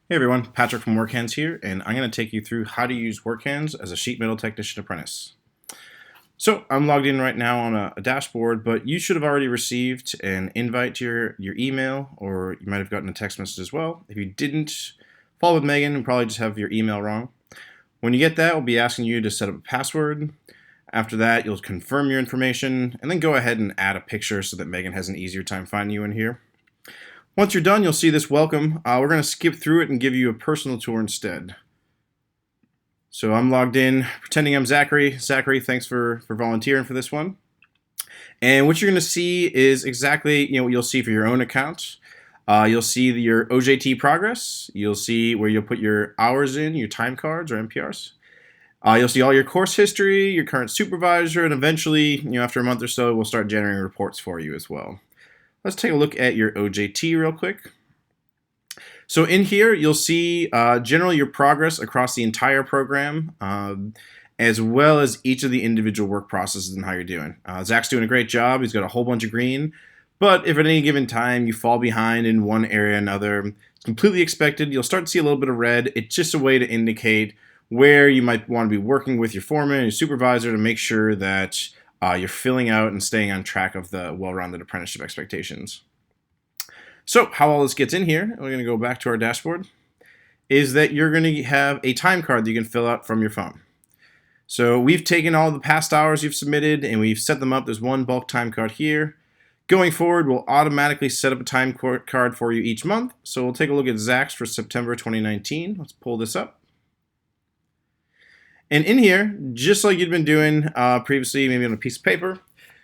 Hey everyone, Patrick from Workhands here, and I'm going to take you through how to use Workhands as a sheet metal technician apprentice. So I'm logged in right now on a dashboard, but you should have already received an invite to your email, or you might have gotten a text message as well. If you didn't, follow with Megan and probably just have your email wrong. When you get that, we'll be asking you to set up a password. After that, you'll confirm your information, and then go ahead and add a picture so that Megan has an easier time finding you in here. Once you're done, you'll see this welcome. We're going to skip through it and give you a personal tour instead. So I'm logged in, pretending I'm Zachary. Zachary, thanks for volunteering for this one. And what you're going to see is exactly what you'll see for your own account. You'll see your OJT progress. You'll see where you'll put your hours in, your time cards or MPRs. You'll see all your course history, your current supervisor, and eventually, after a month or so, we'll start generating reports for you as well. Let's take a look at your OJT real quick. So in here, you'll see generally your progress across the entire program, as well as each of the individual work processes and how you're doing. Zach's doing a great job. He's got a whole bunch of green. But if at any given time you fall behind in one area or another, it's completely expected. You'll start to see a little bit of red. It's just a way to indicate where you might want to be working with your foreman and your supervisor to make sure that you're filling out and staying on track of the well-rounded apprenticeship expectations. So how all this gets in here, we're going to go back to our dashboard, is that you're going to have a time card that you can fill out from your phone. So we've taken all the past hours you've submitted and we've set them up. There's one bulk time card here. Going forward, we'll automatically set up a time card for you each month. So we'll take a look at Zach's for September 2019. Let's pull this up. And in here, just like you'd been doing previously, maybe on a piece of paper,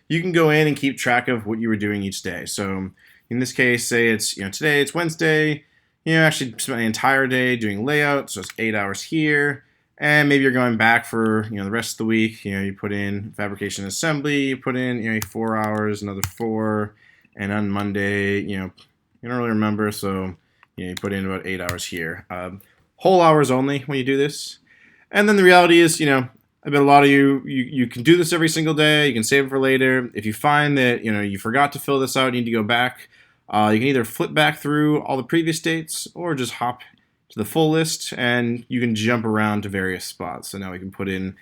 you can go in and keep track of what you were doing each day. So in this case, say it's today it's Wednesday. Actually spent the entire day doing layout, so it's 8 hours here. And maybe you're going back for the rest of the week. You put in fabrication assembly, you put in 4 hours, another 4, and on Monday, you don't really remember, so you put in about 8 hours here. Whole hours only when you do this. And then the reality is, I bet a lot of you can do this every single day. You can save it for later. If you find that, you forgot to fill this out, you need to go back. You can either flip back through all the previous dates or just hop to the full list and you can jump around to various spots. So now we can put in,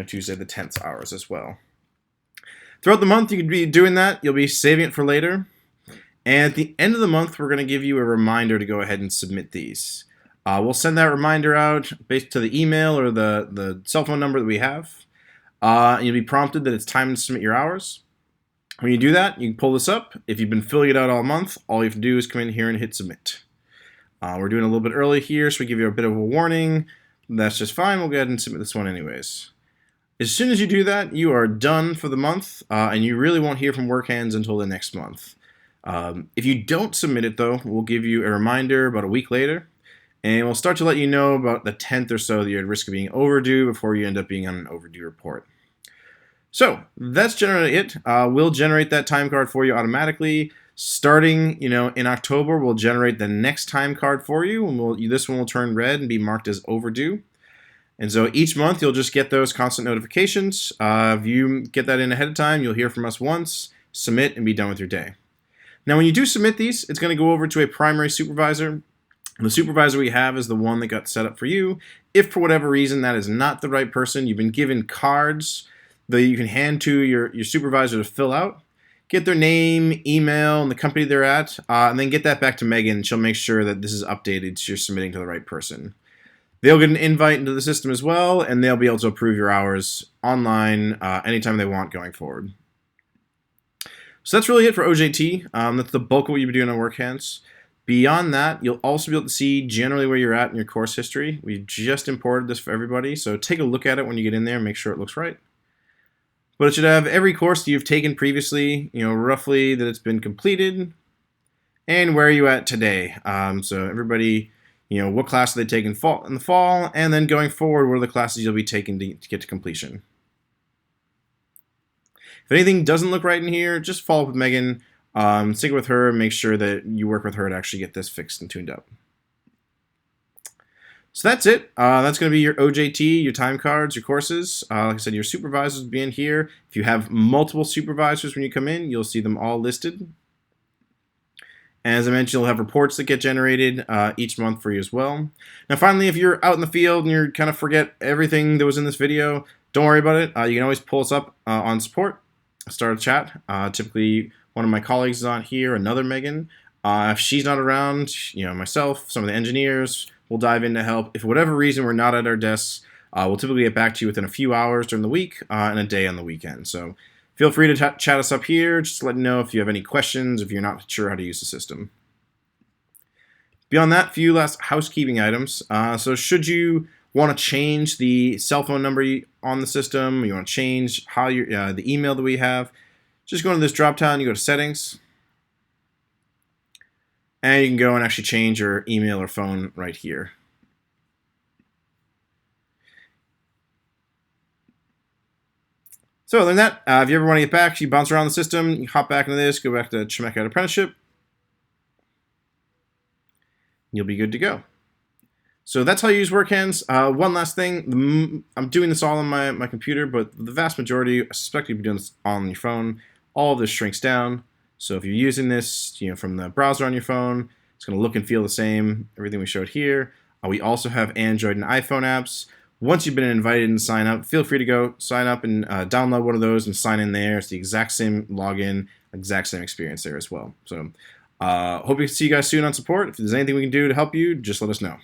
Tuesday the 10th hours as well. Throughout the month, you could be doing that. You'll be saving it for later. And at the end of the month, we're going to give you a reminder to go ahead and submit these. We'll send that reminder out based to the email or the cell phone number that we have. And you'll be prompted that it's time to submit your hours. When you do that, you can pull this up. If you've been filling it out all month, all you have to do is come in here and hit submit. We're doing a little bit early here, so we give you a bit of a warning. That's just fine. We'll go ahead and submit this one anyways. As soon as you do that, you are done for the month, and you really won't hear from Workhands until the next month. If you don't submit it, though, we'll give you a reminder about a week later. And we'll start to let you know about the 10th or so that you're at risk of being overdue before you end up being on an overdue report. So that's generally it. We'll generate that time card for you automatically. Starting, in October, we'll generate the next time card for you, and this one will turn red and be marked as overdue. And so each month you'll just get those constant notifications. If you get that in ahead of time, you'll hear from us once, submit, and be done with your day. Now, when you do submit these, it's going to go over to a primary supervisor. The supervisor we have is the one that got set up for you. If for whatever reason that is not the right person, you've been given cards that you can hand to your supervisor to fill out. Get their name, email, and the company they're at, and then get that back to Megan. She'll make sure that this is updated so you're submitting to the right person. They'll get an invite into the system as well, and they'll be able to approve your hours online anytime they want going forward. So that's really it for OJT. That's the bulk of what you'll be doing on Workhands. Beyond that, you'll also be able to see generally where you're at in your course history. We've just imported this for everybody, so take a look at it when you get in there and make sure it looks right. But it should have every course that you've taken previously, roughly that it's been completed, and where are you at today. So everybody, what class are they taking in the fall, and then going forward, what are the classes you'll be taking to get to completion. If anything doesn't look right in here, just follow up with Megan. Stick with her and make sure that you work with her to actually get this fixed and tuned up. So that's it. That's going to be your OJT, your time cards, your courses. Like I said, your supervisors will be in here. If you have multiple supervisors when you come in, you'll see them all listed. And as I mentioned, you'll have reports that get generated each month for you as well. Now, finally, if you're out in the field and you kind of forget everything that was in this video, don't worry about it. You can always pull us up on support, start a chat. Typically, one of my colleagues is on here, another Megan. If she's not around, myself, some of the engineers will dive in to help. If for whatever reason we're not at our desks, we'll typically get back to you within a few hours during the week and a day on the weekend. So feel free to chat us up here. Just let me know if you have any questions, if you're not sure how to use the system. Beyond that, a few last housekeeping items. So should you want to change the cell phone number on the system, you want to change how the email that we have, just go into this drop down, you go to settings, and you can go and actually change your email or phone right here. So other than that, if you ever want to get back, you bounce around the system, you hop back into this, go back to Chemeketa Apprenticeship, you'll be good to go. So that's how you use WorkHands. One last thing, I'm doing this all on my computer, but the vast majority, I suspect you'll be doing this on your phone. All of this shrinks down. So if you're using this from the browser on your phone, it's going to look and feel the same, everything we showed here. We also have Android and iPhone apps. Once you've been invited and sign up, feel free to go sign up and download one of those and sign in there. It's the exact same login, exact same experience there as well. So hope to see you guys soon on support. If there's anything we can do to help you, just let us know.